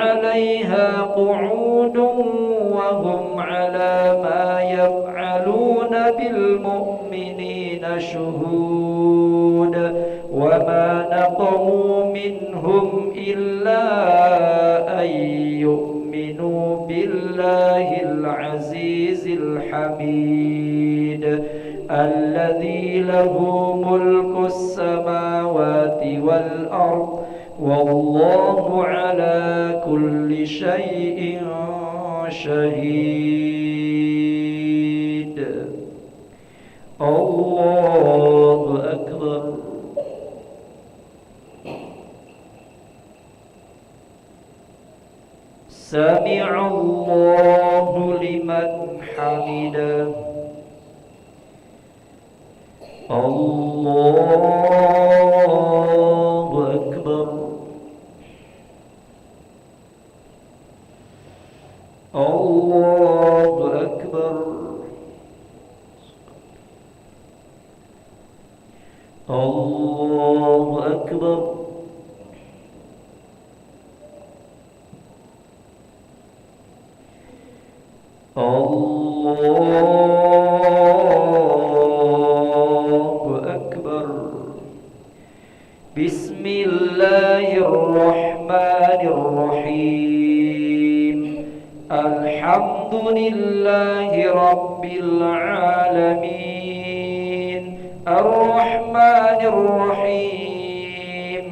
عليها قعود وهم على ما يفعلون بالمؤمنين شهود وما نقموا منهم إلا أن يؤمنوا بالله العزيز الحميد الذي له ملك السماوات والأرض والله على كل شيء شهيد. الله أكبر. سمع الله لمن حمده. الله أكبر. الله أكبر. الله أكبر. الله أكبر. بسم الله الرحمن الرحيم. الحمد لله رب العالمين الرحمن الرحيم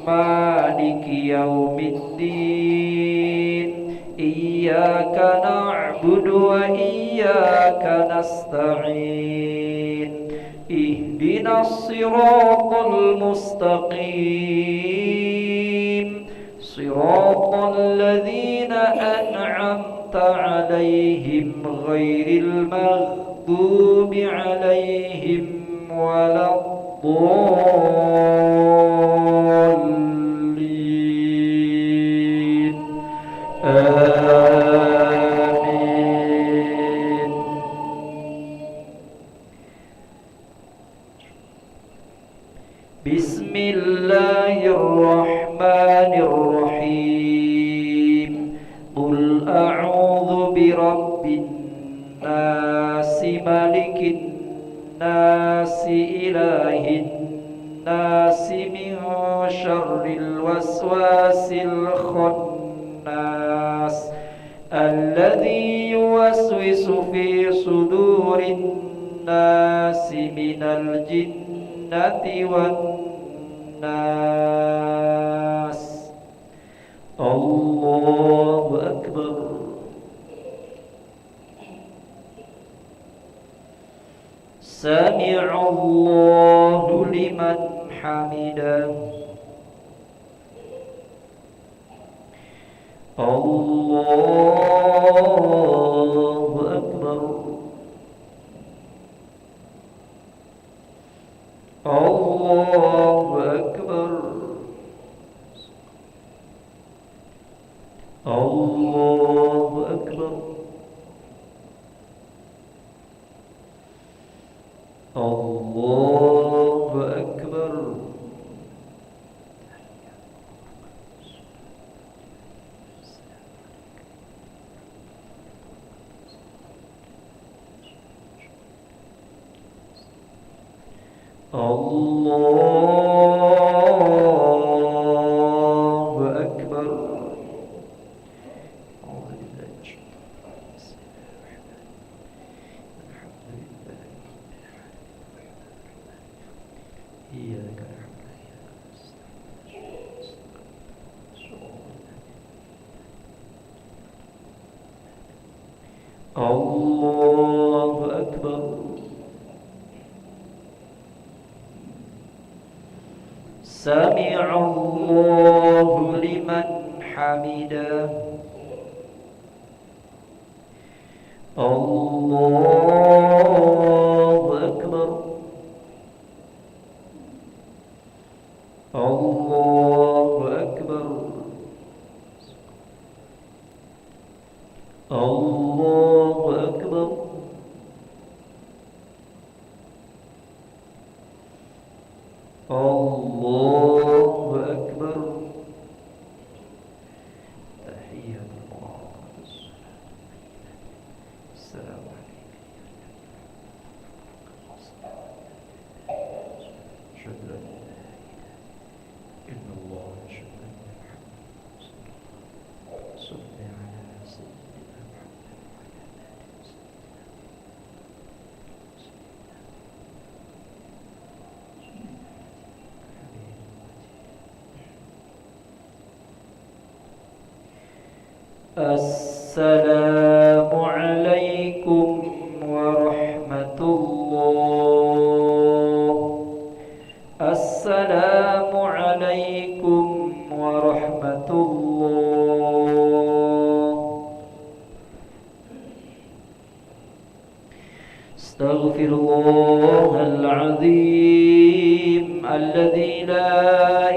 مالك يوم الدين إياك نعبد وإياك نستعين اهدنا الصراط المستقيم صراط الذين أنعمت عليهم غير المغضوب عليهم ولا الضالين آمين. بسم الله الرحمن الرحيم. قل أعوذ برب الناس ملك الناس إله الناس من شر الوسواس الخناس الذي يوسوس في صدور الناس من الجنة والناس. الله أكبر. سمع الله لمن حمده. الله أكبر. الله أكبر. الله أكبر. الله أكبر. الله أكبر. إياك نعبد. الله أكبر. سمع الله لمن حمده. الله أكبر. الله أكبر. الله أكبر. الله أكبر. صل على سيدنا محمد. السلام عليكم ورحمة الله. السلام عليكم ورحمة الله. استغفر الله العظيم الذي لا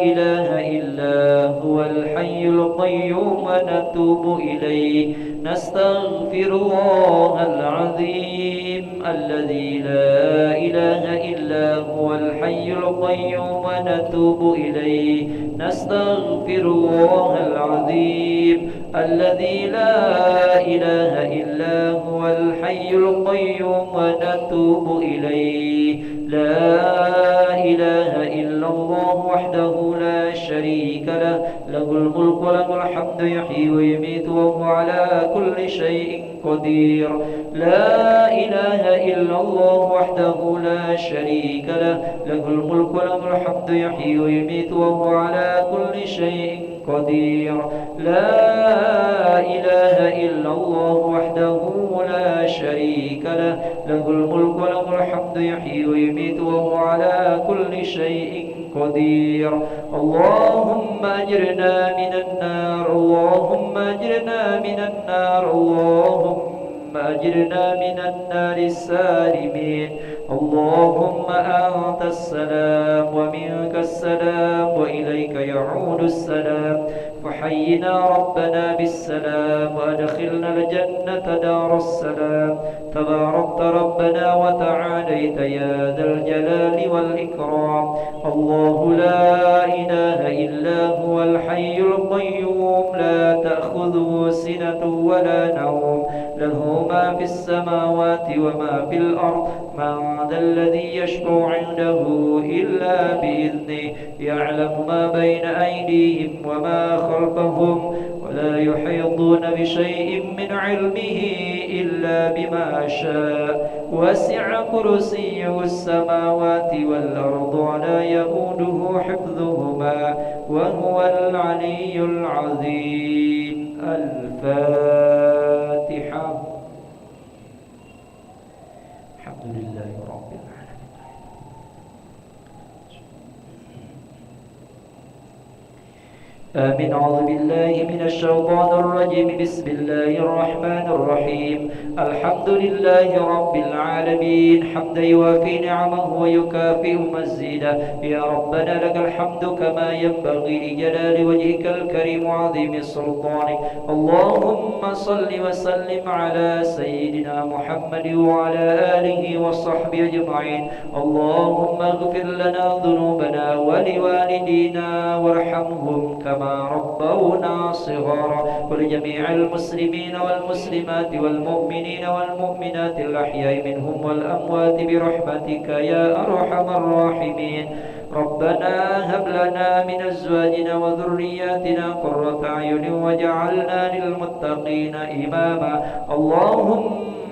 إله إلا هو الحي القيوم ونتوب إليه. نستغفر الله العظيم الذي لا إله إلا هو الحي القيوم ونتوب إليه. نستغفر الله العظيم الذي لا إله إلا هو الحي القيوم ونتوب إليه. لا إله إلا الله وحده لا شريك له، له الملك وله الحمد يحيي ويميت وهو على كل شيء قدير. لا إله إلا الله وحده لا شريك له، له الملك وله الحمد يحيي ويميت وهو على كل شيء قدير. لا إله إلا الله وحده لا شريك له، له الملك وله الحمد يحيي ويميت وهو على كل شيء قدير. اللهم أجرنا من النار، اللهم أجرنا من النار، اللهم أجرنا من النار السالمين. اللهم أنت السلام ومنك السلام وإليك يعود السلام. فحينا ربنا بالسلام وأدخلنا الجنة دار السلام. تباركت ربنا وتعاليت يا ذا الجلال والإكرام. الله لا إله إلا هو الحي القيوم لا تأخذه سنة ولا نوم، له ما في السماوات وما في الأرض. من ذا الذي يشفع عنده إلا بإذنه، يعلم ما بين أيديهم وما خلفهم، ولا يحيطون بشيء من علمه إلا بما شاء. وسع كرسيه السماوات والأرض ولا يؤوده حفظهما وهو العلي العظيم. الفاتحة. الحمد لله رب العالمين. آمين. أعوذ بالله من الشيطان الرجيم. بسم الله الرحمن الرحيم. الحمد لله رب العالمين حمدا يوافي نعمه ويكافئ مزيده. يا ربنا لك الحمد كما ينبغي لجلال وجهك الكريم وعظيم سلطانك. اللهم صل وسلم على سيدنا محمد وعلى آله وصحبه أجمعين. اللهم اغفر لنا ذنوبنا ولوالدينا وارحمهم كما ربونا صغارا، ولجميع المسلمين والمسلمات والمؤمنين والمؤمنات الأحياء منهم والأموات برحمتك يا أرحم الراحمين. ربنا هب لنا من أزواجنا وذرياتنا قرة أعين واجعلنا للمتقين إماما. اللهم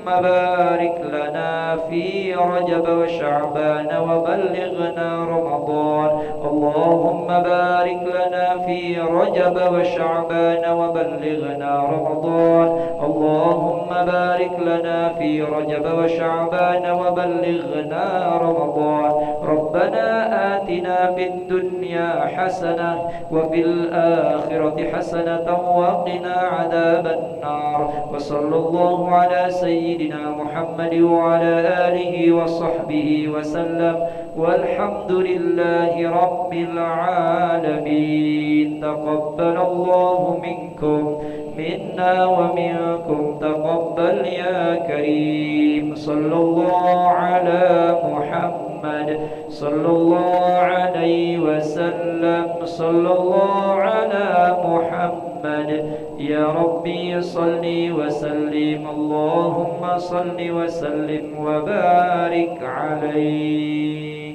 بارك لنا في رجب وشعبان وبلغنا رمضان. اللهم بارك لنا في رجب وشعبان وبلغنا رمضان. اللهم بارك لنا في رجب وشعبان وبلغنا رمضان. ربنا آتنا في الدنيا حسنة وفي الآخرة حسنة وقنا عذاب النار. وصلى الله على سيدنا محمد وعلى آله وصحبه وسلم، والحمد لله رب العالمين. تقبل الله منكم منا ومنكم تقبل يا كريم. صلى الله على محمد صلى الله عليه وسلم. صلى الله على محمد. يا ربي صل وسلم. اللهم صل وسلم وبارك عليه.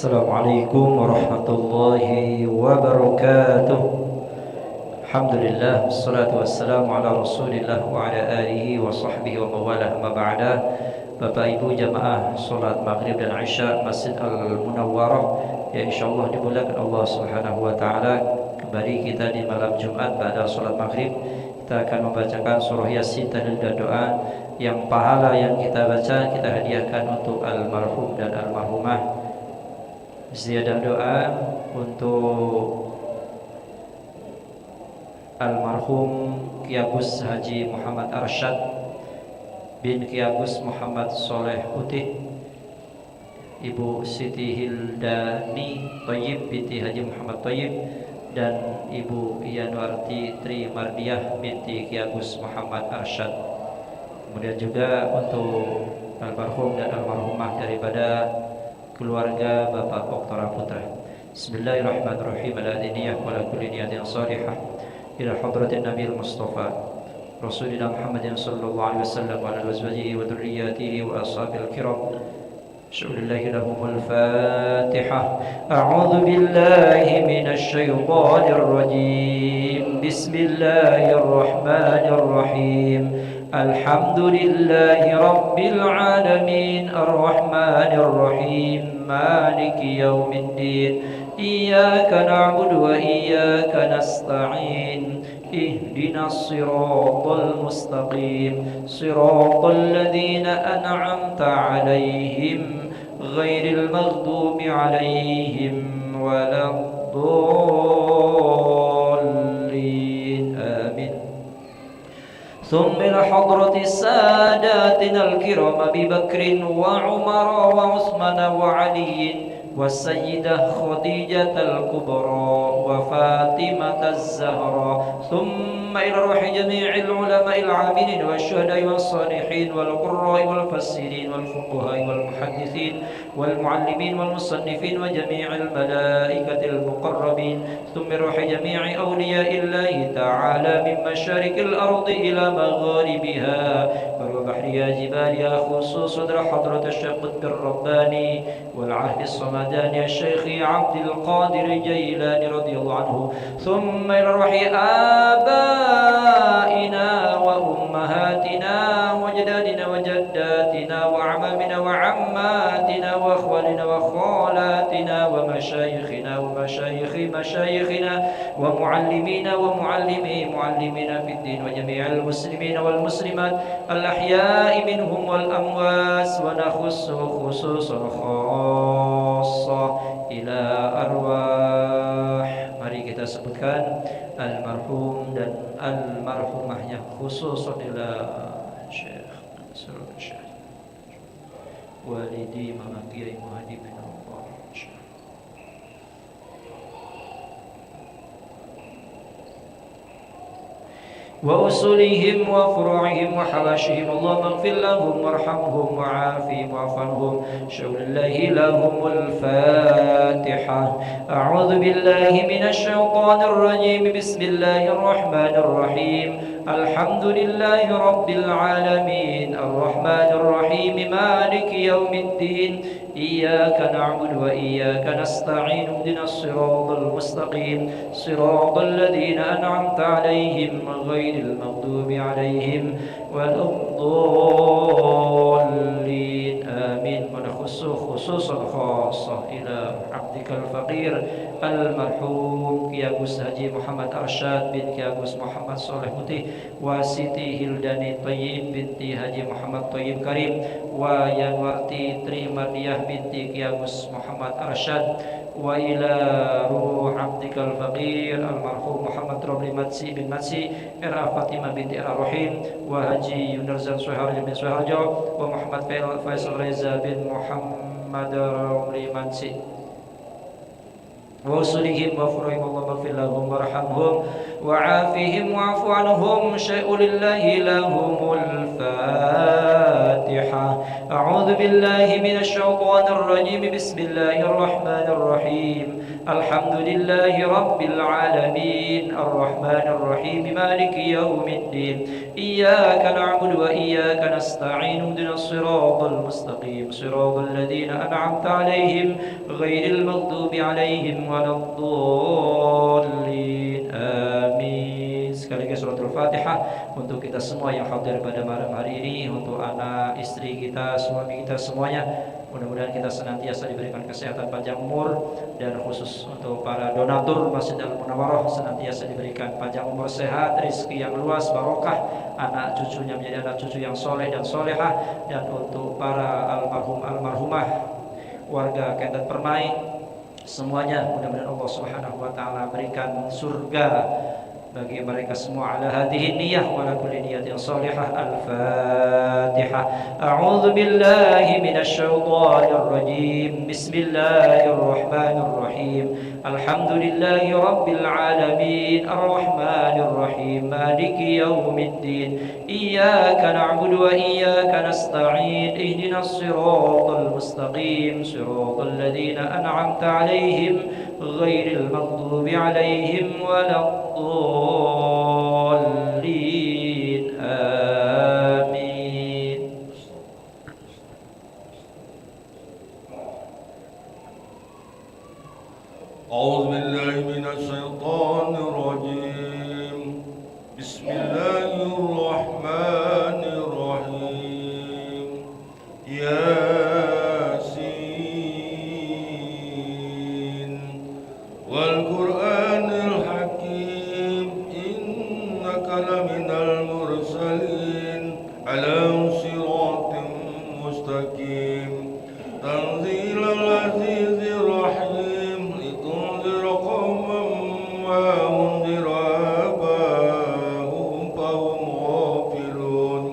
Assalamualaikum warahmatullahi wabarakatuh. Alhamdulillah, wassalatu wassalamu ala rasulillah wa ala alihi wa sahbihi wa mawalah, ma ba'da. Bapak Ibu jamaah salat maghrib dan isya Masjid Al-Munawwarah yang insyaallah dimuliakan Allah Subhanahu wa taala. Kembali kita di malam Jumat pada salat maghrib, kita akan membacakan surah Yasin dan doa yang pahala yang kita baca kita hadiahkan untuk almarhum dan almarhumah. Ziyadah doa untuk almarhum Ki Agus Haji Muhammad Arsyad bin Ki Agus Muhammad Soleh Putih, Ibu Siti Hildani Thayyib binti Haji Muhammad Thayyib, dan Ibu Yanwarti Tri Mardiah binti Ki Agus Muhammad Arsyad. Kemudian juga untuk almarhum dan almarhumah daripada keluarga Bapak Oktora Putra. Bismillahirrahmanirrahim. Al-adiniyah wa la kulli niyatin salihah ila hadratin Nabi Mustafa Rasulina Muhammadin sallallahu alaihi wasallam wa ala azwajihi wa dhurriyyatihi wa ashabil kiram. Syukulillahi lahumul Fatihah. A'udzu billahi minasy syaithanir rajim. Bismillahirrahmanirrahim. Alhamdulillahi rabbil alamin, arrahmanir rahim, maliki yaumiddin. Iyyaka na'budu wa iyyaka nasta'in. Ihdinas siratal mustaqim, siratal ladzina an'amta 'alaihim ghairil maghdubi 'alaihim waladdallin. Amin. ثم إلى حضرة ساداتنا الكرام أبي بكر وعمر وعثمان وعلي والسيدة خديجة الكبرى وفاطمة الزهراء، ثم إلى روح جميع العلماء العاملين والشهداء والصالحين والقراء والمفسرين والفقهاء والمحدثين والمعلمين والمصنفين وجميع الملائكة المقربين، ثم روح جميع أولياء الله تعالى من مشارق الأرض إلى مغاربها وبحرها جبالها، خصوص صدر حضرة الشيخ قطب الرباني والعهد الصمداني الشيخ عبد القادر الجيلاني رضي الله عنه، ثم إلى روح آبائنا وأمهاتنا وجدادنا وجداتنا وأعمامنا وعماتنا وأخوالنا وخالاتنا ومشايخنا ومشايخ مشايخنا ومعلمينا ومعلمي معلمينا في الدين وجميع المسلمين والمسلمات الأحياء منهم والأموات، ونخص خصوصا خاصة إلى أرواح. Mari kita sebutkan almarhum dan almarhumahnya, khususan ila Syekh walidi mama kiai muhadi bin Allah, وأصولهم وفروعهم وحواشهم، اللهم اغفر لهم وارحمهم وعافهم واعف عنهم. شكر الله لهم الفاتحة. أعوذ بالله من الشيطان الرجيم. بسم الله الرحمن الرحيم. الحمد لله رب العالمين، الرحمن الرحيم، مالك يوم الدين. إياك نعبد وإياك نستعين. اهدنا الصراط المستقيم، صراط الذين أنعمت عليهم غير المغضوب عليهم ولا الضالين. آمين. ونخص خصوصا خاصة إلى عبدك الفقير المرحوم Ki Agus Haji Muhammad Arsyad bin Ki Agus Muhammad Soleh Putih, wa Siti Hildani Thayyib binti Haji Muhammad Thayyib Karim, wa Yanwarti Tri Mardiah binti Ki Agus Muhammad Arsyad, wa ila ruh abdikal faqir almarhum Muhammad Robli Matsi bin Matsi, Era Fatimah binti Era Rohim, wa Haji Yunarzan Suharjo bin Suharjo, wa Muhammad Faisal Reza bin Muhammad Robli Matsi, wa usulihim wa furuhim, Allahumma ighfir lahum warhamhum wa'afihim wa'fu anhum. Syai'ulillahi lahumul Fatihah. الفاتحة. أعوذ بالله من الشيطان الرجيم. بسم الله الرحمن الرحيم. الحمد لله رب العالمين الرحمن الرحيم مالك يوم الدين إياك نعبد وإياك نستعين اهدنا الصراط المستقيم صراط الذين أنعمت عليهم غير المغضوب عليهم ولا الضالين آمين. Sekali lagi suratul Fatihah untuk kita semua yang hadir pada malam hari ini, untuk anak, istri kita, suami kita semuanya. Mudah-mudahan kita senantiasa diberikan kesehatan panjang umur, dan khusus untuk para donatur Masjid Al-Munawwarah senantiasa diberikan panjang umur, sehat, rezeki yang luas, barokah, anak cucunya menjadi anak cucu yang soleh dan solehah. Dan untuk para almarhumah warga Kendan Permai semuanya, mudah-mudahan Allah Subhanahu wa taala berikan surga bagi mereka semua ala hadhihi niyyah wa ala kulli niyatin salihah. Al-Fatihah. A'udzu billahi minasy syaithanir rajim. Bismillahirrahmanir rahim. Alhamdulillahi rabbil alamin arrahmanir rahim maliki yaumiddin iyyaka na'budu wa iyyaka nasta'in ihdinas siratal mustaqim siratal ladzina an'amta 'alaihim ghairil maghdubi 'alaihim waladdallin amin. أعوذ بالله من الشيطان الرجيم بسم الله الرحمن الرحيم ياسين والقرآن الحكيم إنك لمن المرسلين على صراط مستقيم تنزيل العزيز الرحيم لتنذر قوما ما أنذر آباؤهم فهم غافلون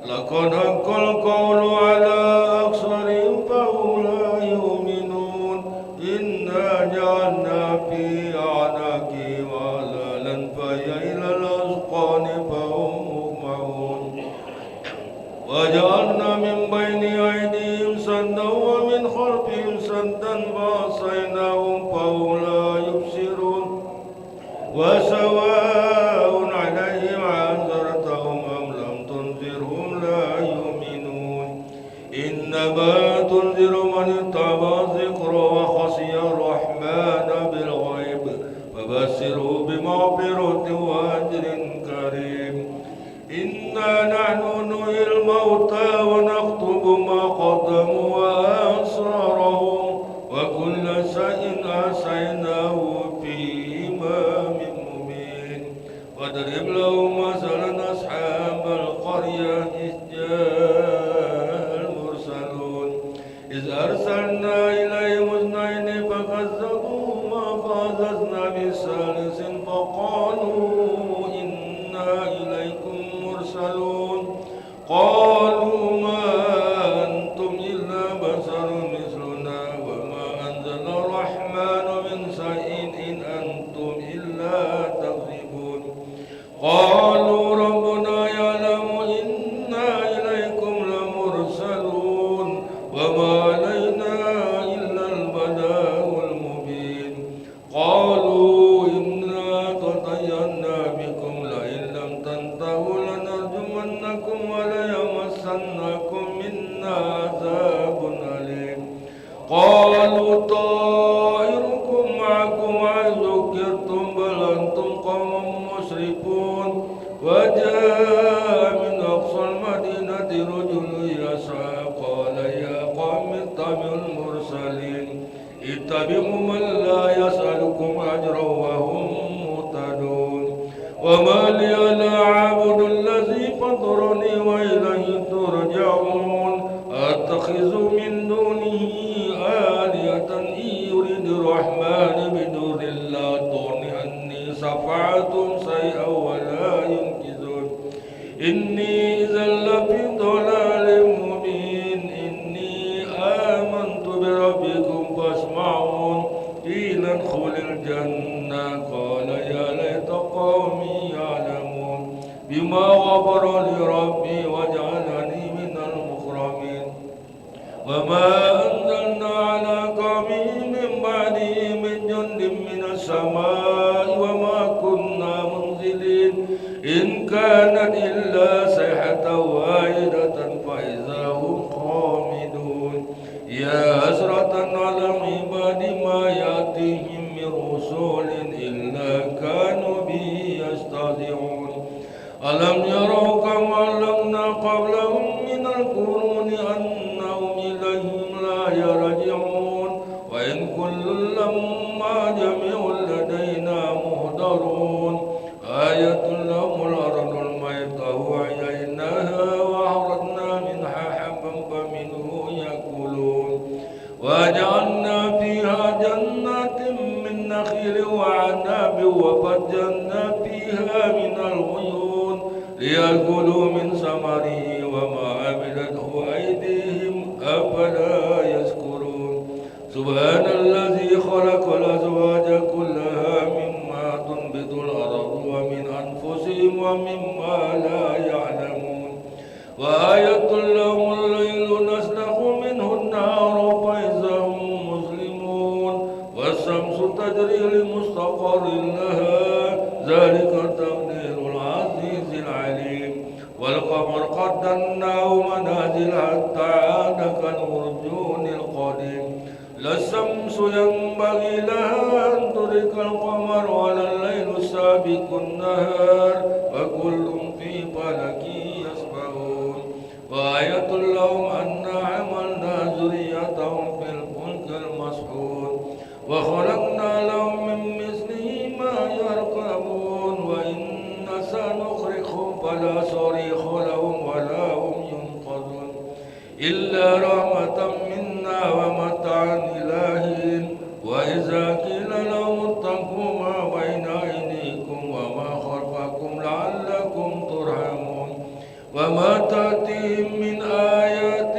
لقد حق القول على أكثرهم فهم لا يؤمنون إنا جعلنا في أعناقهم أغلالا فهي إلى الأذقان فهم مقمحون وجعلنا من بين أيديهم سدا ومن خلفهم سدا فأغشيناهم فهم لا يبصرون وسواء عليهم أنذرتهم أم لم تنذرهم لا يؤمنون إنما تنذر من اتبع الذكر وخشي الرحمن بالغيب فبشره بمغفرة وأجر كريم إنا نحن نحيي الموتى ونكتب ما قدموا وآثارهم وكل شيء أحصيناه في إمام مبين واضرب لهم مثلا أصحاب القرية إذ جاء المرسلون إذ أرسلنا إليهم اثنين فكذبوهما فعززنا بثالث فقالوا إنا إليكم مرسلون قالوا ما أنتم إلا بشر مثلنا وما أنزل الرحمن من شيء إن أنتم إلا تكذبون قالوا ربنا يعلم إنا إليكم لمرسلون وما علينا إلا البلاغ المبين قالوا إنا تطيرنا بكم لئن لم تنتهوا لنرجمنكم وليمسنكم منا عذاب أليم قالوا طائركم معكم أن ذكرتم بل أنتم قوم مسرفون وجاء من أقصى المدينة رجل يسعى قال يا قوم اتبعوا المرسلين اتبعوا من لا يسألكم أجرا وهم مهتدون وما لي لا أعبد الذي فطرني وإليه ترجعون أتخذ من دونه آلهة إن يريد الرحمن بدور لا تغن عني شفاعتهم شيئا ولا ينقذون إني إذا لفي ضلال مبين إني آمنت بربكم فاسمعون قيل ادخل الجنة قال يا ليت قومي يعلمون بما غفر لي ربي وجعلني من المؤمنين وما أنزلنا على قومه من بعده من جند من السماء وما كنا منزلين إن كانت إلا صيحة واحدة فإذا هم خامدون يا حسرة على العباد ما يأتيهم من رسول إلا كانوا به يستهزئون ألم يروا كم علمنا قبلهم من القرون أنهم إليهم لا يرجعون وإن كل لما جميع لدينا مهدرون آية لهم الأرض الميتة وأحييناها وأخرجنا منها حبا فمنه يأكلون وجعلنا فيها جنات من نخيل وعناب وفجرنا فيها من العيون ليأكلوا من ثمره وما عملته أيديهم أفلا يشكرون سبحان الذي خلق الأزواج كلها مما تنبت الأرض ومن أنفسهم ومما لا يعلمون وآية لهم الليل نسلخ منه النهار فإذا هم مسلمون والشمس تجري لمستقر لها ذلك تقدير العزيز العليم والقمر قدرناه منازل حتى عاد كالأرجون القديم لا الشمس ينبغي لها أن تدرك القمر ولا الليل سابق النهار وكل في فلك يسبحون وآية لهم أنا حملنا ذريتهم في الفلك المسحور وخلقنا لهم من مثله ما يركبون وإن سنخرجهم فلا صريخ لهم ولا هم ينقذون إلا رحمة منا ومتاعا إلى حين وإذا قيل لهم اتقوا ما بين أيديكم وما خلفكم لعلكم ترحمون وما تأتيهم من آيات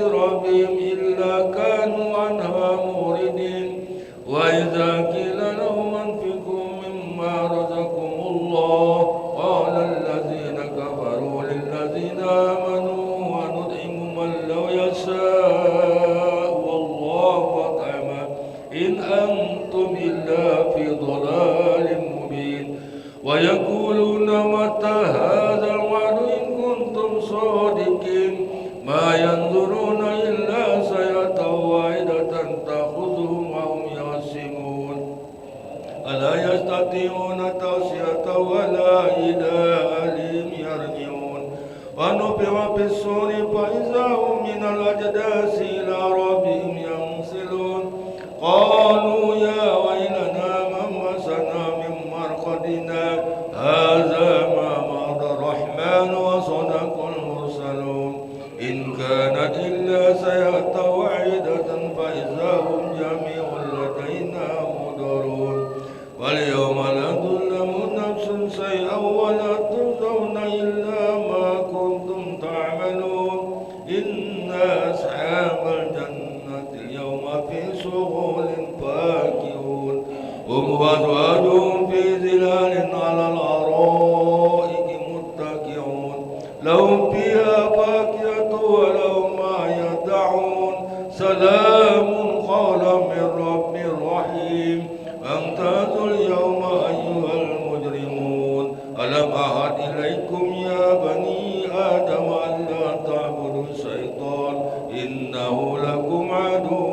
ربهم إلا كانوا عنها موردين وإذا قيل لهم انفقوا مما رزقكم الله قال الذين كفروا للذين آمنوا ونطعم من لو يشاء والله أطعمه إن أنتم إلا في ضلال مبين ويقولون متى هذا الوعد إن كنتم صادقين ما ينظرون إلا سيئة واحدة تأخذهم وهم يخصمون ألا يستطيعون توصية ولا إلى أهلهم يرجعون ونفخ في الصور فإذا هم من الأجداث إلى ربهم ينسلون قالوا يا ويلنا من مسنا من مرقدنا هذا ما وعد الرحمن وصدق المرسلون إن كانت إلا صيحة واحدة فإذا هم جميع لدينا مهدرون واليوم لا تظلم نفس شيئا ولا تجزون إلا ما كنتم تعملون إن أصحاب الجنة اليوم في شغل فاكهون هم وأزواجهم في ظلال على الأرائك متكئون لهم فيها فاكهة ولهم ما يدعون سلام قولا من رب رحيم امتازوا اليوم أيها المجرمون ألم أعهد إليكم يا بني آدم ألا تعبدوا الشيطان إنه لكم عدو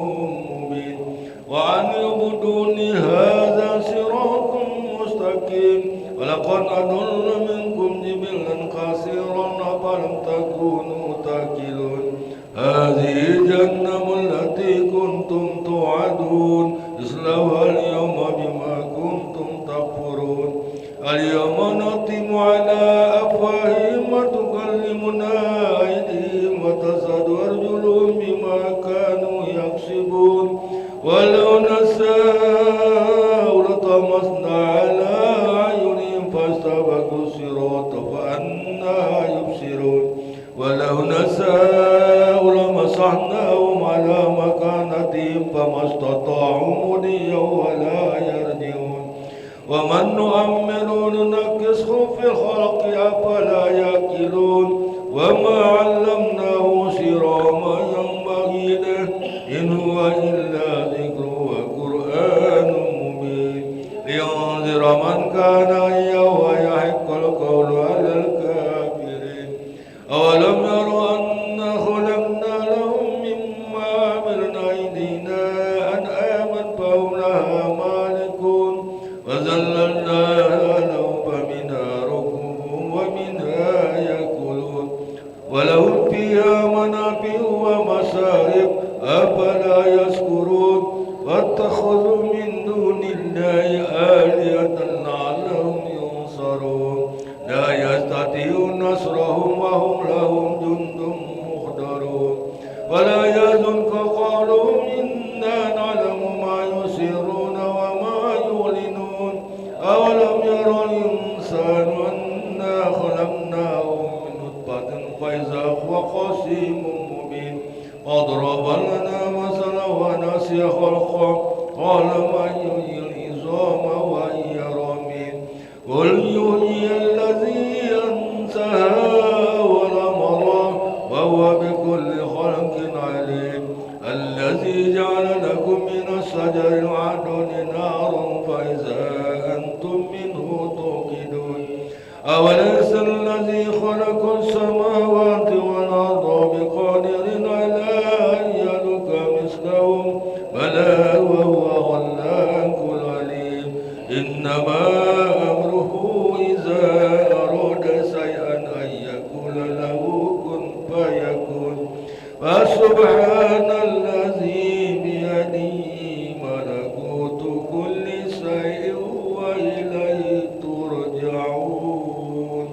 مبين وأن اعبدوني هذا صراط مستقيم ولقد أضل منكم جبلا كثيرا أفلم تكونوا تأكلون هذه جهنم التي كنتم توعدون اصلوها اليوم بما كنتم تكفرون اليوم نختم على أفواههم وتكلمنا أيديهم وتشهد أرجلهم بما كانوا يكسبون ولو نشاء لطمسنا على أعينهم فاستبقوا الصراط فأنى يبصرون ولو نشاء لمسحناهم على مكانتهم فما استطاعوا مضيا ولا يرجعون ومن نؤمر ننكسه في الخلق أفلا يأكلون وما علمناه شرا ما سبحانه ويحق القول على الكافرين أولم يروا أنا خلقنا لهم مما عملنا أيدينا أنعاما فهم لها مالكون وذللناها لهم فمنها ركوبهم ومنها يأكلون ولهم فيها منافع ومشارب أفلا يشكرون واتخذوا من دون الله آلهة لعلهم ينصرون لا يستطيعون نصرهم وهم لهم جند محضرون ولا يحزنك قولهم إنا نعلم ما يسرون وما يعلنون أولم يرى الإنسان أنا خلقناه من نطفة فإذا هو خصيم مبين وضرب لنا مثلا ونسي خلقه قال من يحيي العظام وهي رميم قل يحيي الذي أنشأها أول مرة وهو بكل خلق عليم الذي جعل لكم من الشجر العدن نارا فإذا أنتم منه توقدون أوليس الذي خلق السماوات والأرض بقادر على أن يخلق مثلهم بلى وهو خلاق العليم إنما أمره إذا أراد شيئا أن يقول له كن فيكون فسبحان الذي بيده ملكوت كل شيء وإليه ترجعون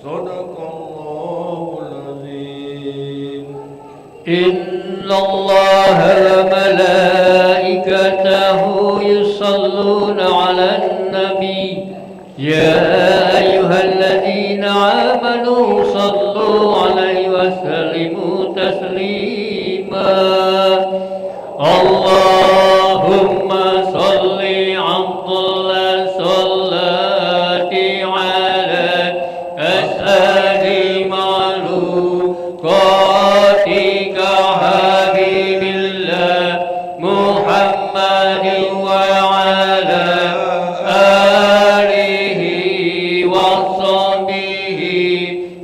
صدق الله العظيم. إن الله وملائكته يصلون على النبي يا أيها الذين آمنوا صلوا عليه وسلموا تسليما اللهم صل أفضل الصلاة على أسعد مخلوقاتك حبيب الله محمد وعلى آله وصحبه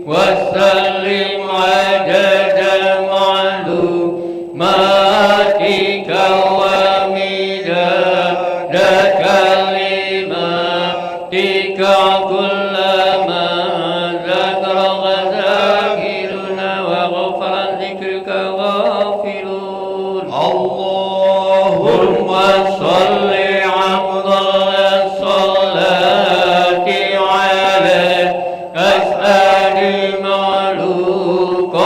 وسلم عدد معلوماتك ومداد كلماتك كلما ذكر ذاكرنا وغفر ذكرك غافلون اللهم صل أفضل الصلاة على أسعد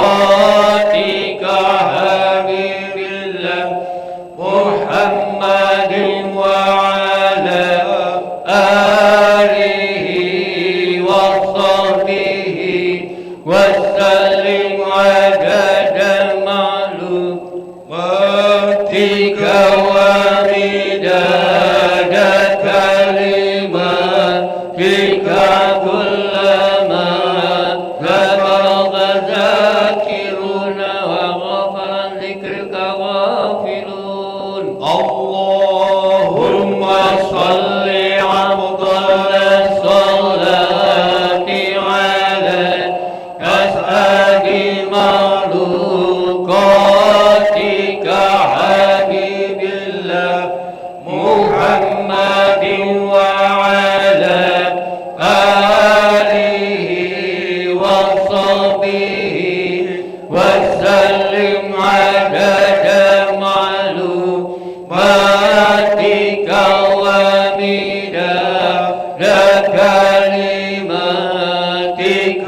مخلوقاتك حبيب الله محمد وعلى آله وصحبه وسلم عدد معلوماتك ومداد كلماتك كلما ذكر ذاكرون وغفر ذكرك غافلون اللهم صل أفضل الصلاة على أسعد مخلوقاتك حبيب الله محمد وعلى آله وصحبه وسلم عدد معلوماتك ومداد كلماتك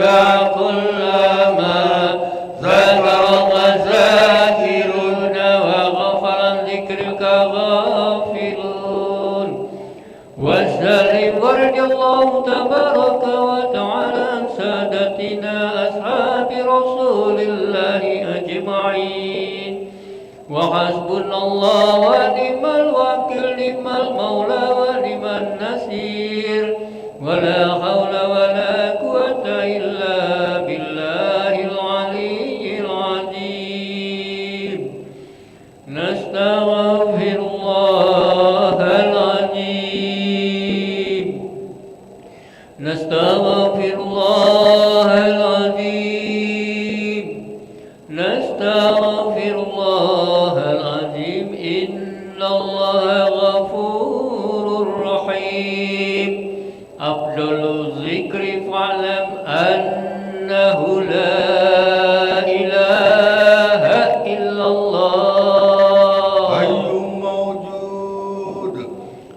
كلما ذكر ذاكرون وغفر ذكرك غافلون وسلم ورد الله تبارك وتعالى عن سادتنا أصحاب رسول الله أجمعين وحسبنا الله ونعم الوكيل نعم المولى ونعم النصير ولا حول ولا قوة إلا بالله العلي العظيم نستغفر الله العظيم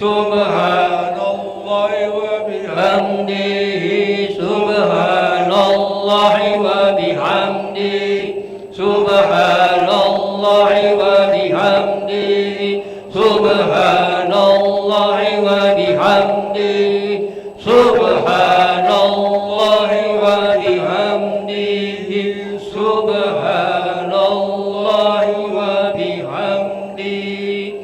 Subhanallah wa bihamdihi. Subhanallah wa bihamdihi. Subhanallah wa bihamdihi. Subhanallah wa bihamdihi. Subhanallah wa bihamdihi. Subhanallah wa bihamdihi.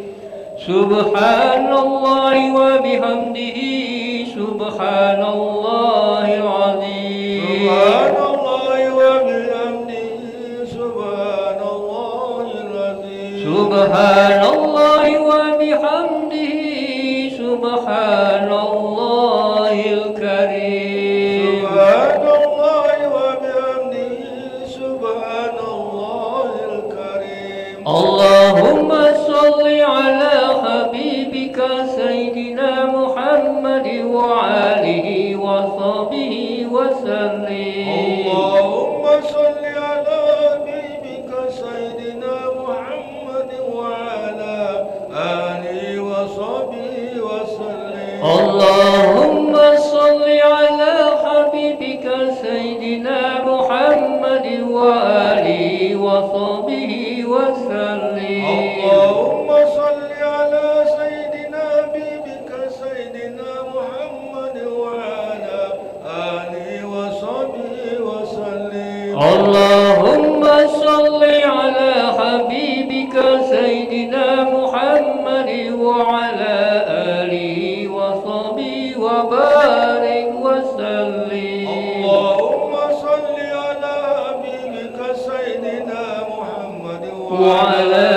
Subhanallah wa bihamdihi. Subhanallahil azim. Subhanallah wa bihamdihi. Subhanallahil azim. Subhanallah wa bihamdihi. Subhanallahil karim. Subhanallah wa bihamdihi. Subhanallahil karim. Allahumma salli ala habibika Sayyidina Muhammad wa alihi wa sahbihi wa sallim. Allahumma salli ala habibika Sayyidina Muhammad wa ala alihi wa sahbihi wa sallim. Allahumma salli ala habibika Sayyidina Muhammad wa alihi wa sahbihi wa sallim. Allahumma salli ala Sayyidina habibika Sayyidina Muhammad wa ala alihi wa sahbihi wa sallim. Allahumma salli ala habibika Sayyidina Muhammad wa ala alihi wa sahbihi wa barik wa sallim. Allahumma salli ala habibika Sayyidina Muhammad wa ala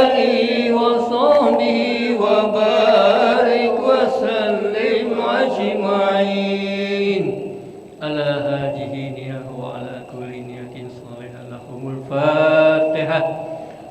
alihi wa sahbihi wa barik wa sallim ajma'in. Ala hadhihi niyah wa ala kulli niyatin salihah lahumul fatihah.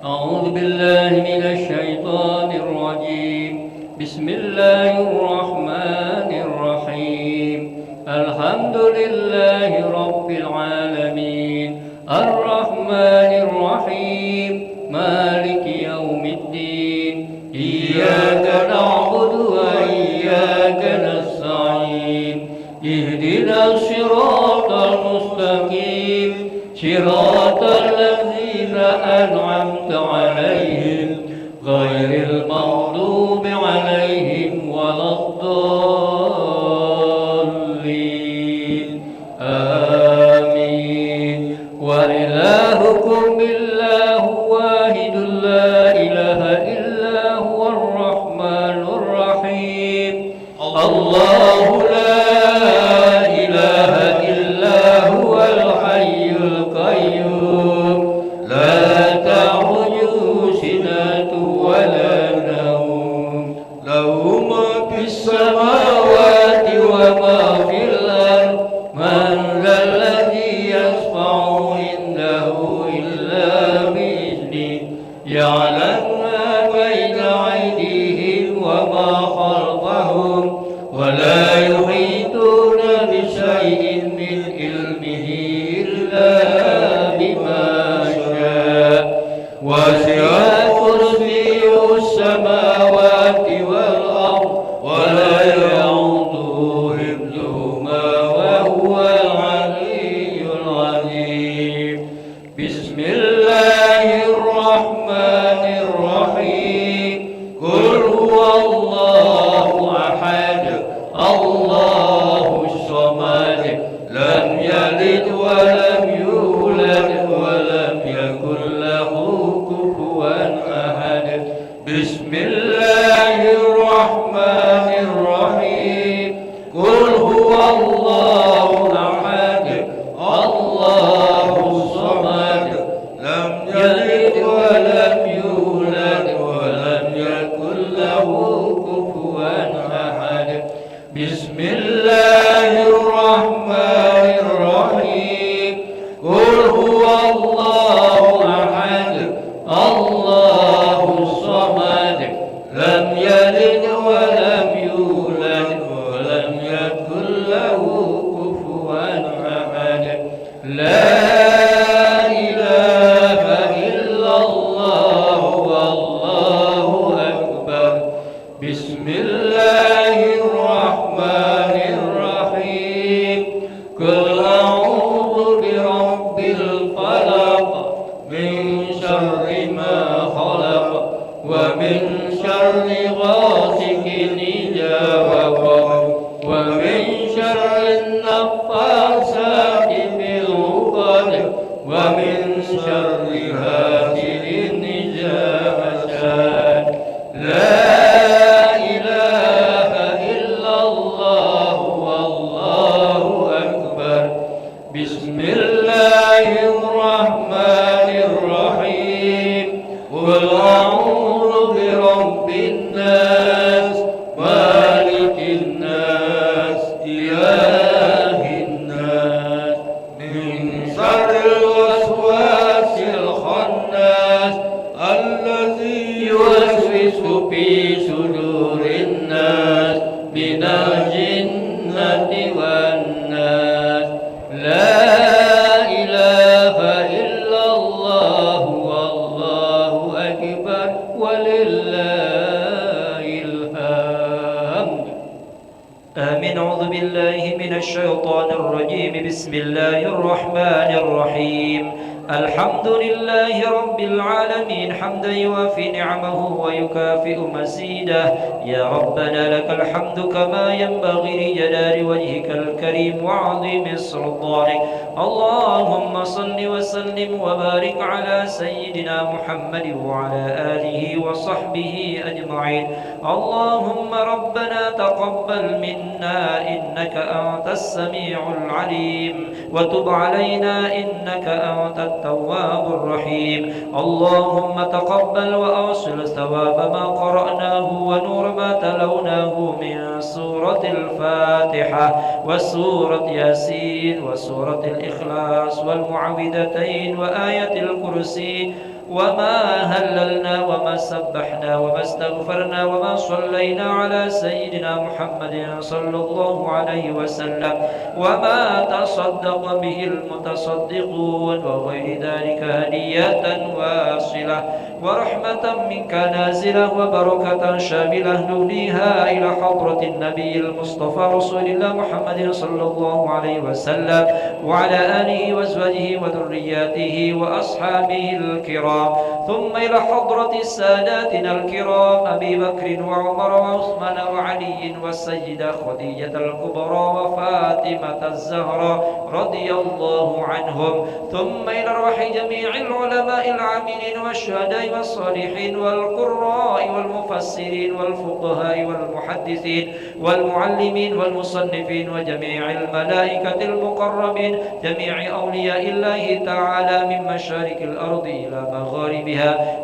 A'udzu billahi minasy syaithanir rajim. Bismillahirrahmanir rahim. Alhamdulillahi rabbil alamin. Ar-rahmanir rahim. Maliki yaumiddin. Iyyaka na'budu wa iyyaka nasta'in. Ihdinas siratal mustaqim. Siratal ladzina an'amta 'alaihim ghairil maghdubi 'alaihim waladdallin. Amin. Wa ilahukum illahu wahidun la ilaha illa huwar rahmanur rahim. Allahu la ilaha illa huwal hayyul qayyum. La ta'khudhuhu sinatun wa la nawm. Lahu ma fis samawati wa ma fil ardh. Man dhal ladzi yashfa'u indahu illa bi'iznihi. Ya'lamu ma bayna aydihim wa ma khalfahum. Wa la yuhituna bi shay'in min ilmihi illa bima syaa. Wasi'a kursiyyuhu as-samawati wal ardh wa la ya'uduhu hifdhuhuma wa huwal 'aliyyul 'azim. Bismillahirrahmanirrahim. Qul huwallahu ahad. Allahus samad. Lam yalid wa lam yulad wa lam yakul lahu kufuwan ahad. Bismillahirrahmanirrahim. Qul huwallahu ahad. Allahus samad. Lam yalid wa lam yulad wa lam yakul lahu kufuwan ahad. Bismillahirrahmanirrahim. Qul huwallahu ahad. Allahus samad. Lam yalid wa lam yulad wa lam yakul lahu kufuwan ahad. La ilaha illallah wallahu akbar. Bismillahirrahmanirrahim. Qul a'udzu birabbil falaq min syarri ma khalaq wa min syarri ghasikin idza waqab wa min syarri naffasati fil 'uqad wa min syarri hasidin idza hasad. La ilaha illallah wallahu akbar. Bismillahirrahmanirrahim. Qul a'udzu birabbin nas malikin nas ilahin nas min syarril waswasil khannas allazi yuwaswisu fi sudurin nas minal jinnati wan nas. La ilaha illallah wallahu akbar walillahil hamd. آمين. أعوذ بالله من الشيطان الرجيم. بسم الله الرحمن الرحيم. الحمد لله رب العالمين حمدا يوافي نعمه ويكافئ مزيده. يا ربنا لك الحمد كما ينبغي لجلال وجهك الكريم وعظيم سلطانك. اللهم صل وسلم وبارك على سيدنا محمد وعلى آله وصحبه أجمعين. اللهم ربنا تقبل منا إنك أنت السميع العليم وتب علينا إنك أنت التواب الرحيم. اللهم تقبل وأوصل ثواب ما قرأناه ونور ما تلوناه من سورة الفاتحة وسورة ياسين وسورة الإخلاص والمعوذتين وآية الكرسي وما هللنا وما سبحنا وما استغفرنا وما صلينا على سيدنا محمد صلى الله عليه وسلم وما تصدق به المتصدقون وغير ذلك هدية واصلة ورحمة منك نازلة وبركة شاملة نهديها إلى حضرة النبي المصطفى رسول الله محمد صلى الله عليه وسلم وعلى آله وأزواجه وذرياته وأصحابه الكرام، ثم إلى حضرة ساداتنا الكرام أبي بكر وعمر وعثمان وعلي والسيدة خديجة الكبرى وفاطمة الزهراء رضي الله عنهم، ثم إلى أرواح جميع العلماء العاملين والشهداء والصالحين والقراء والمفسرين والفقهاء والمحدثين والمعلمين والمصنفين وجميع الملائكة المقربين، جميع أولياء الله تعالى من مشارق الأرض إلى مغاربها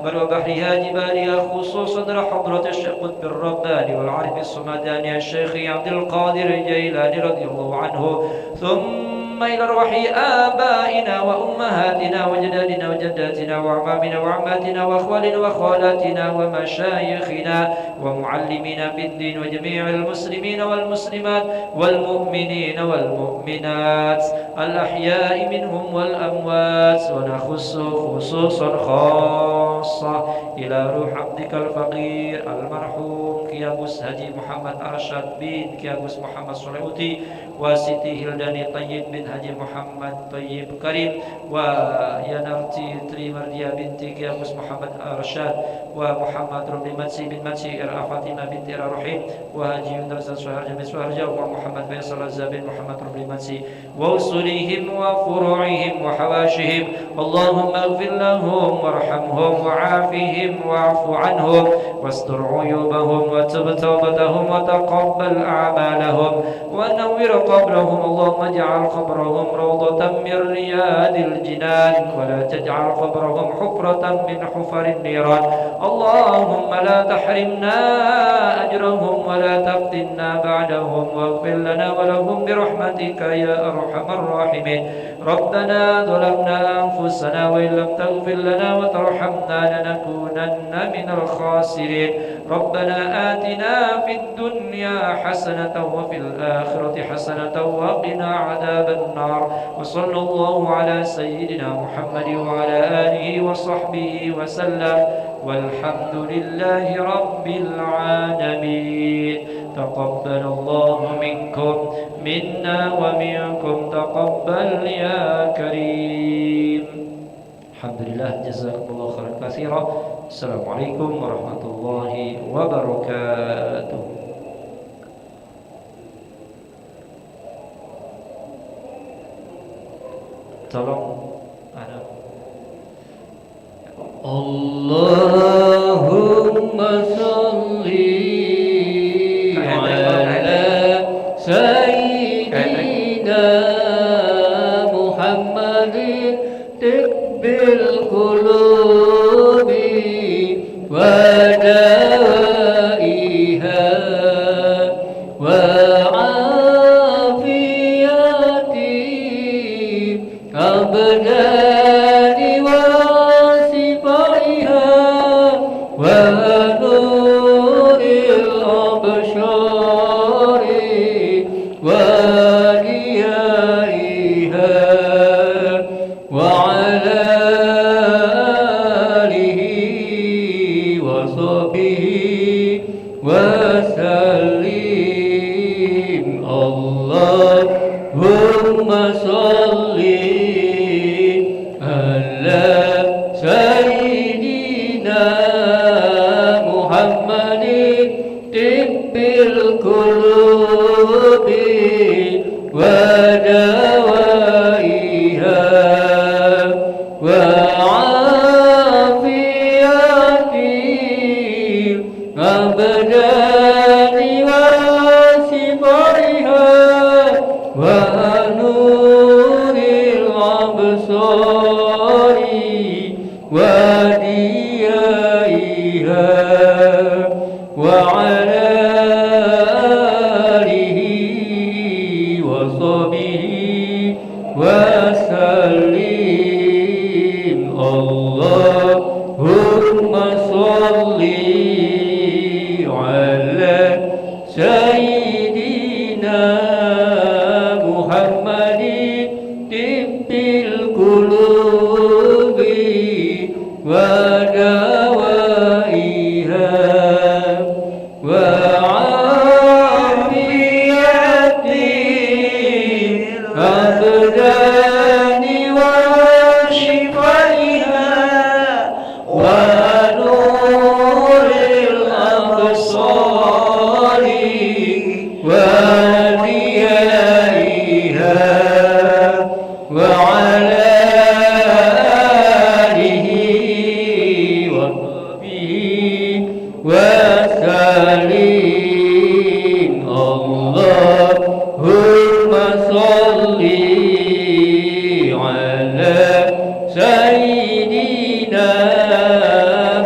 بل وبحرها جبالها، خصوصا حضرة الشيخ قطب الرباني والعارف الصمداني الشيخ عبد القادر الجيلاني رضي الله عنه، ثم إلى أرواح آبائنا وأمهاتنا وجدادنا وجداتنا وأعمامنا وعماتنا وأخوالنا وخالاتنا ومشايخنا ومعلمينا بالدين وجميع المسلمين والمسلمات والمؤمنين والمؤمنات الأحياء منهم والأموات، ونخص خصوصا خاصة إلى روح عبدك الفقير المرحوم كيابوس هاجي محمد أرشد بن كيابوس محمد صليوتي وسيتي هلداني طيب بن هاجي محمد طيب كريم وينرتي تريمرديا بنت كيابوس محمد أرشد ومحمد ربي متسي بن متسي إرى فاطمة بنت إرى رحيم وهاجي يندرس سهرجة بن سهرجة ومحمد فيصل الزابين محمد ربي متسي ووصولهم وفروعهم وحواشهم. اللهم اغفر لهم وارحمهم وعافهم واعف عنهم واستر عيوبهم وتب توبتهم وتقبل أعمالهم ونور قبرهم. اللهم اجعل قبرهم روضة من رياض الجنان ولا تجعل قبرهم حفرة من حفر النيران. اللهم لا تحرمنا أجرهم ولا تفتنا بعدهم واغفر لنا ولهم برحمتك يا أرحم الراحمين. ربنا ظلمنا أنفسنا وإن لم تغفر لنا وترحمنا لنكونن من الخاسرين. ربنا آتنا في الدنيا حسنة وفي الآخرة حسنة وقنا عذاب النار. وصلى الله على سيدنا محمد وعلى آله وصحبه وسلم. والحمد لله رب العالمين. تقبل الله منكم منا ومنكم تقبل يا كريم. الحمد لله. جزاكم الله خيرا كثيرا. السلام عليكم ورحمة الله وبركاته. Tolong ada. Allahumma sholli ala sayyidina Muhammadin tibbil qulubi wa dawaiha wa abdani wa sifaiha wa nuril abshari wa diyaiha wa ala alihi wa sahbihi wa sallim. Allahumma sholli Sayyidina Muhammadin tibbil qulubi wa dawaiha wa afiyati abdani wa sifaiha wa nuril absari wa diyaiha wa ala alihi wa sahbihi wa sallim. Allahumma sholli ala sayyidina Muhammadin tibbil qulubi wa dawaiha wa afiyati abdani wa shifaiha wa nuril absari wa diyaiha wa ala wasallim. Allahumma sholli ala sayyidina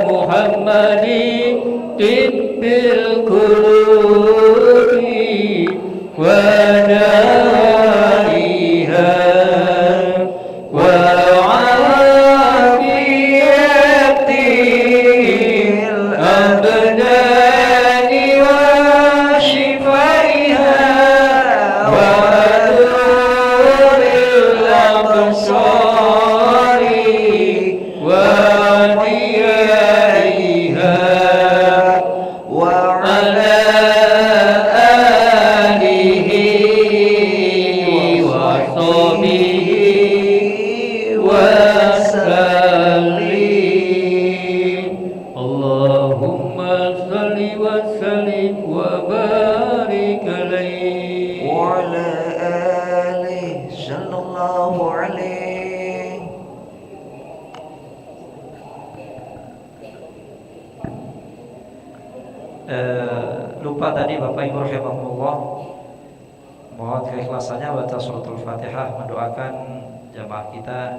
Muhammadin tibbil qulubi wa dawaiha wa lupa tadi Bapak Ibu rahimahumullah, mohon keikhlasannya baca suratul Fatihah, mendoakan jamaah kita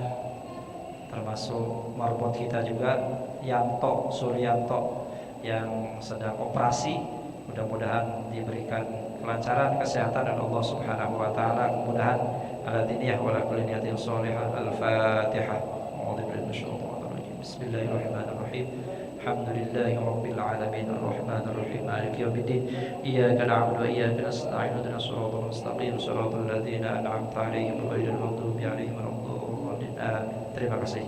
termasuk marbot kita juga Yanto Suryanto yang sedang operasi, mudah-mudahan diberikan kelancaran, kesehatan dan Allah Subhanahu wa taala kemudahan ala diniyah wa ala kulli niyatin shalihah. Al-Fatihah. Bismillahirrahmanirrahim. Alhamdulillahi rabbil alamin arrahmanir rahim maliki yaumiddin iyyaka na'budu wa iyyaka nasta'in ihdinas siratal mustaqim siratal ladzina an'amta 'alaihim ghairil maghdubi 'alaihim waladdallin. Terima kasih.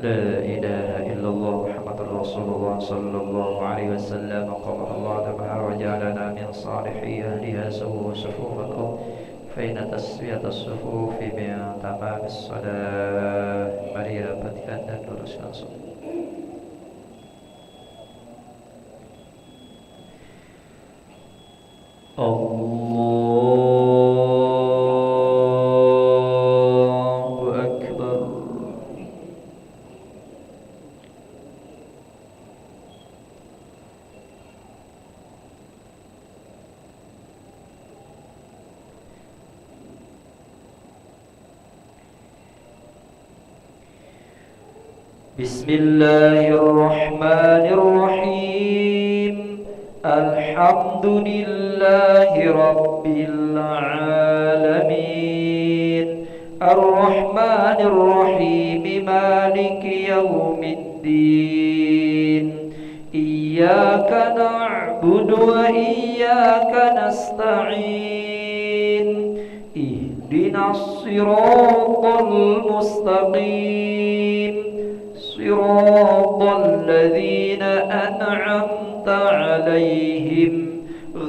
لا إله إلا الله محمد رسول الله صلى الله عليه وسلم قال الله تعالى وجعلنا من صالحي أهلها سووا صفوفكم فإن تسوية الصفوف من تمام الصلاة. Mari rapatkan dan luruskan saf. Allahu Akbar. Bismillahirrahmanirrahim. Alhamdulillahi rabbil alamin. Ar-Rahmanir Rahim. Maliki yaumiddin. Iyyaka na'budu wa iyyaka nasta'in. Ihdinas siratal mustaqim. Siratal ladzina an'amta 'alaihim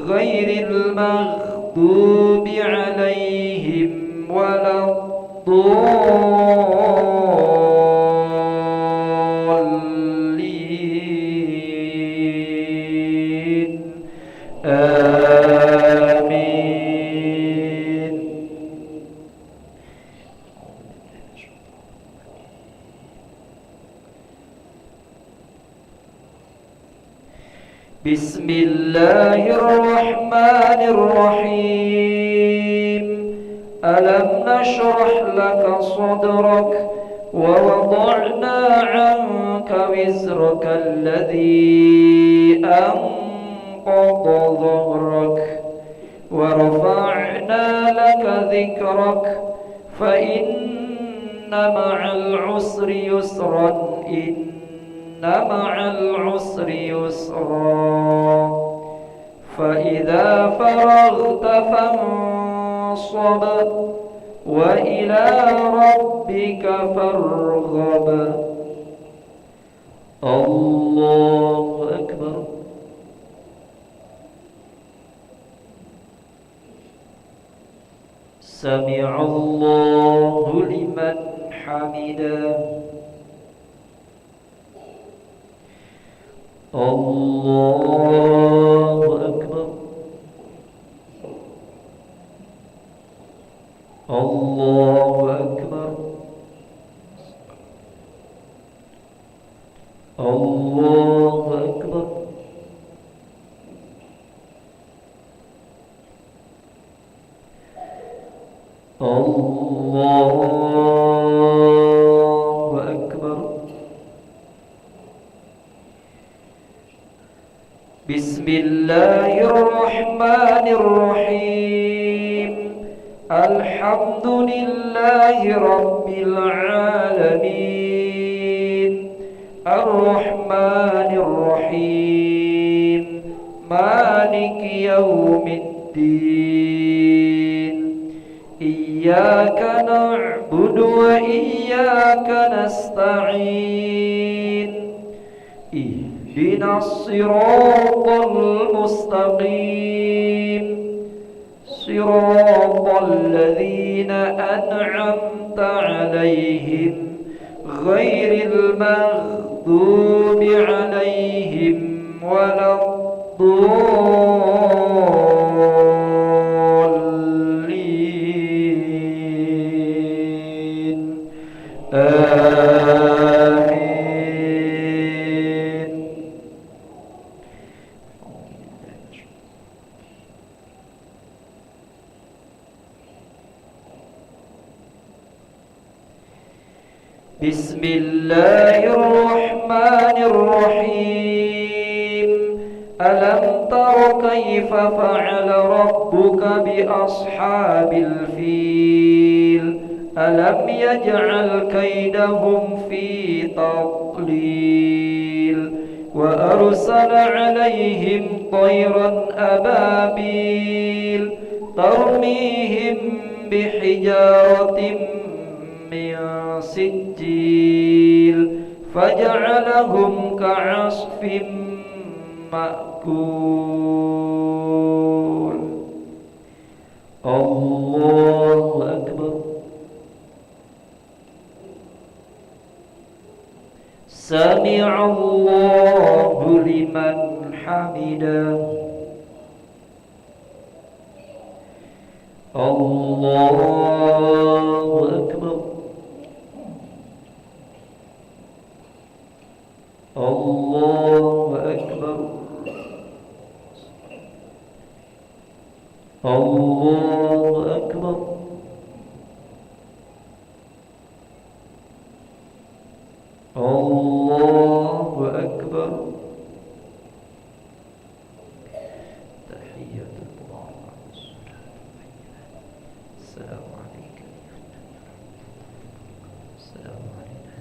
ghairil maghdubi 'alaihim waladdallin. Amin. Bismillahirrahmanirrahim. Alam nashrah laka sadrak wa wada'na 'anka wizraka alladhi anqadha dhahrak wa rafa'na laka dhikrak fa inna ma'al 'usri yusran inna ma'al 'usri yusra fa idza faraghta fansab wa ila rabbika farghab. Allahu Akbar. Sami'allahu liman hamidah. Allahu Akbar. Allahu Akbar. Allahu Akbar. Allahu Akbar. Bismillahirrahmanirrahim. Alhamdulillahi rabbil alamin. Ar-Rahmanir Rahim. Maliki yaumiddin. Iyyaka na'budu wa iyyaka nasta'in. Ihdinas siratal mustaqim. Siratal ladzina an'amta 'alaihim ghairil maghdubi 'alaihim waladdallin. Amin. Bismillahirrahmanirrahim. Alam tara kaifa fa'ala rabbuka bi ashabil fil. Alam yaj'al kaidahum fi tadlil wa arsala 'alaihim tayran ababil tarmihim bihijaratin min sijil فجعلهم كعصف مأكول. الله أكبر. سمع الله لمن حمده. الله أكبر. الله أكبر. الله أكبر. الله أكبر. تحية الله. السلام عليكم. السلام علينا.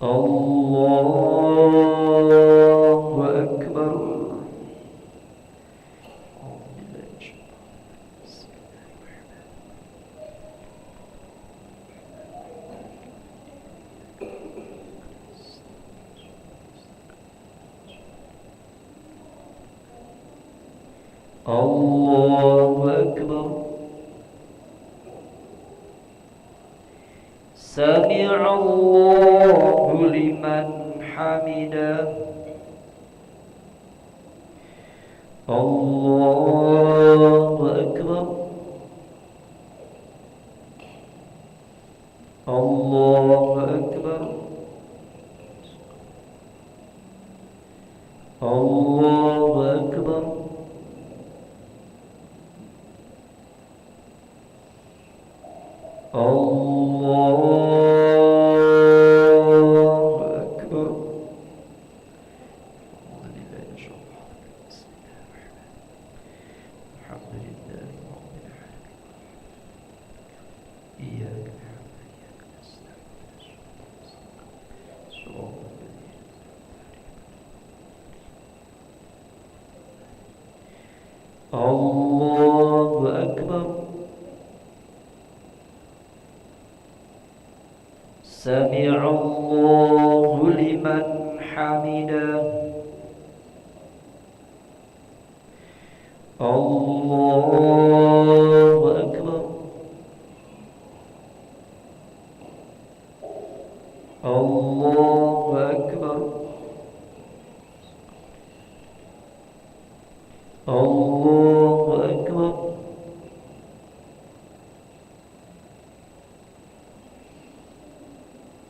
الله أكبر. الله أكبر. سمع الله لمن حمده. الله أكبر. الله أكبر. الله أكبر. الله أكبر. الحمد لله رب العالمين. إياك نعبد وإياك نستعين. صراط الذين الله أكبر. سمع الله لمن حمده. الله أكبر. الله أكبر. الله أكبر.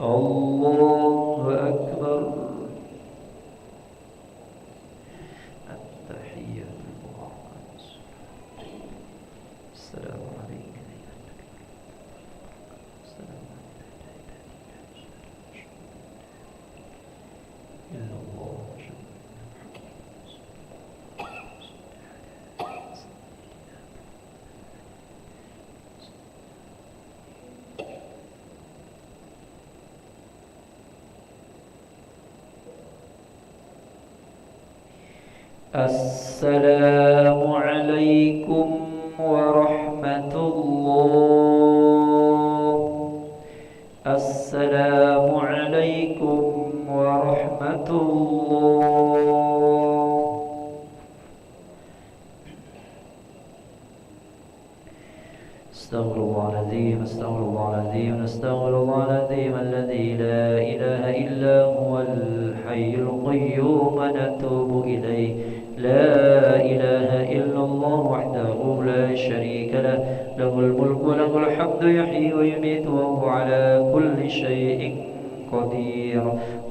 الله أكبر. التحية لله. السلام عليكم. السلام إلا الله. السلام عليكم ورحمة الله. السلام عليكم ورحمة الله. استغفر الله العظيم. استغفر الله العظيم. استغفر الله العظيم الذي لا إله إلا هو الحي القيوم نتوب إليه. لا إله إلا الله وحده لا شريك له. له الملك وله الحمد يحيي ويميت وهو على كل شيء قدير.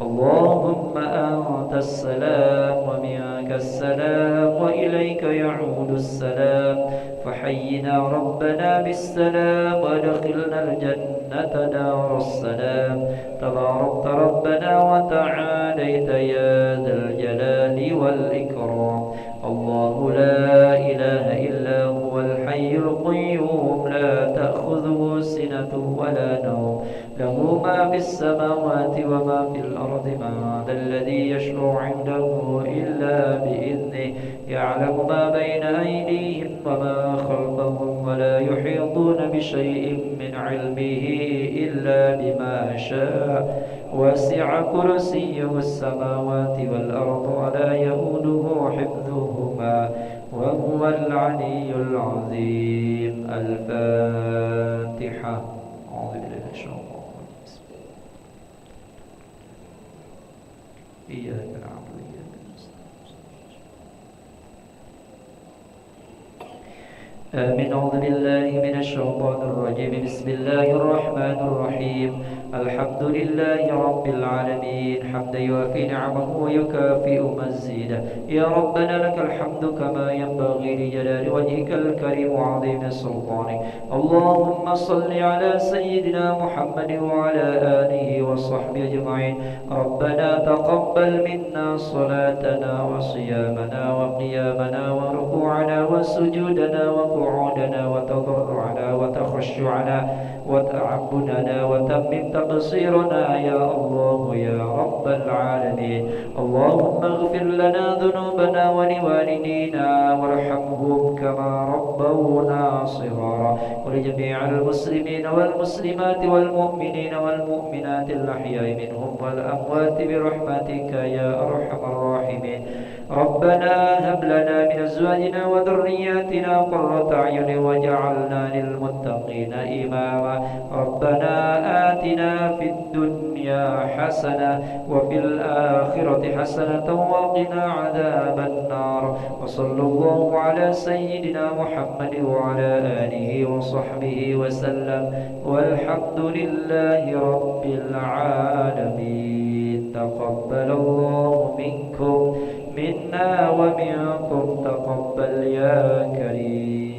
اللهم أنت السلام ومنك السلام وإليك يعود السلام. فحينا ربنا بالسلام وادخلنا الجنة دار السلام. تباركت ربنا وتعاليت يا ذا الجلال والإكرام. الله لا إله إلا هو الحي القيوم لا تأخذه سنة ولا نوم. له ما في السماوات وما في الأرض. من ذا الذي يشفع عنده إلا بإذنه. يعلم ما بين أيديهم وما خلفهم ولا يحيطون بشيء من علمه إلا بما شاء وسع كرسيه السماوات والأرض ولا يؤوده حفظهما وهو العلي العظيم. الفاتحة. أعوذ بالله من الشيطان الرجيم. إياك نعبد وإياك نستعين. آمين. أعوذ بالله من الشيطان الرجيم. بسم الله الرحمن الرحيم. الحمد لله رب العالمين حمدا يوافي نعمه ويكافئ مزيده. يا ربنا لك الحمد كما ينبغي لجلال وجهك الكريم وعظيم سلطانك. اللهم صل على سيدنا محمد وعلى آله وصحبه أجمعين. ربنا تقبل منا صلاتنا وصيامنا وقيامنا وركوعنا وسجودنا وقعودنا وتضرعنا وتخشعنا وتعبدنا وتمم تقصيرنا يا الله يا رب العالمين. اللهم اغفر لنا ذنوبنا ولوالدينا وارحمهم كما ربونا صغارا ولجميع المسلمين والمسلمات والمؤمنين والمؤمنات الأحياء منهم والأموات برحمتك يا أرحم الراحمين. ربنا هب لنا من أزواجنا وذرياتنا قرة أعين واجعلنا للمتقين إماما. ربنا آتنا في الدنيا حسنة وفي الآخرة حسنة وقنا عذاب النار. وصلى الله على سيدنا محمد وعلى آله وصحبه وسلم والحمد لله رب العالمين. تقبل الله منكم منا ومنكم تقبل يا كريم.